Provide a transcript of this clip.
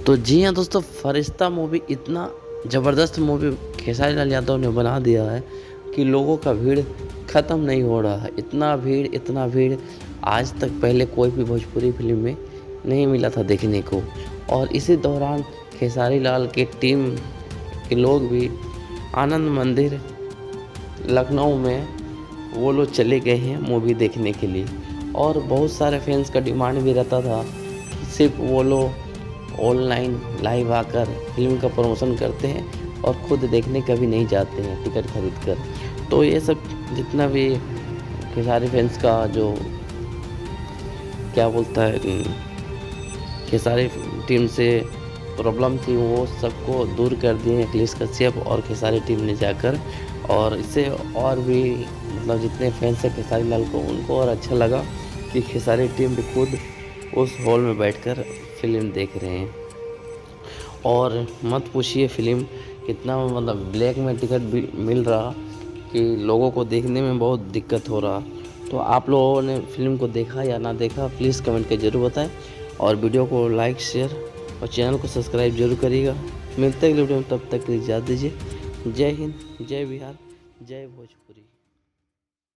तो जी हाँ दोस्तों, फरिश्ता मूवी इतना ज़बरदस्त मूवी खेसारी लाल यादव ने बना दिया है कि लोगों का भीड़ ख़त्म नहीं हो रहा है। इतना भीड़ आज तक पहले कोई भी भोजपुरी फिल्म में नहीं मिला था देखने को। और इसी दौरान खेसारी लाल की टीम के लोग भी आनंद मंदिर लखनऊ में वो लोग चले गए हैं मूवी देखने के लिए। और बहुत सारे फैंस का डिमांड भी रहता था कि सिर्फ वो लोग ऑनलाइन लाइव आकर फिल्म का प्रमोशन करते हैं और खुद देखने कभी नहीं जाते हैं टिकट खरीद कर। तो ये सब जितना भी खेसारी फैंस का जो क्या बोलता है खेसारी टीम से प्रॉब्लम थी वो सबको दूर कर दिए अखिलेश कश्यप और खेसारी टीम ने जाकर। और इससे और भी मतलब जितने फैंस हैं खेसारी लाल को उनको और अच्छा लगा कि खेसारी टीम भी खुद उस हॉल में बैठकर फिल्म देख रहे हैं। और मत पूछिए फिल्म कितना मतलब ब्लैक में टिकट भी मिल रहा कि लोगों को देखने में बहुत दिक्कत हो रहा। तो आप लोगों ने फिल्म को देखा या ना देखा प्लीज़ कमेंट करके ज़रूर बताएं। और वीडियो को लाइक शेयर और चैनल को सब्सक्राइब जरूर करिएगा। मिलते हैं अगले वीडियो में, तब तक के लिए इजाज़त दीजिए। जय हिंद, जय बिहार, जय भोजपुरी।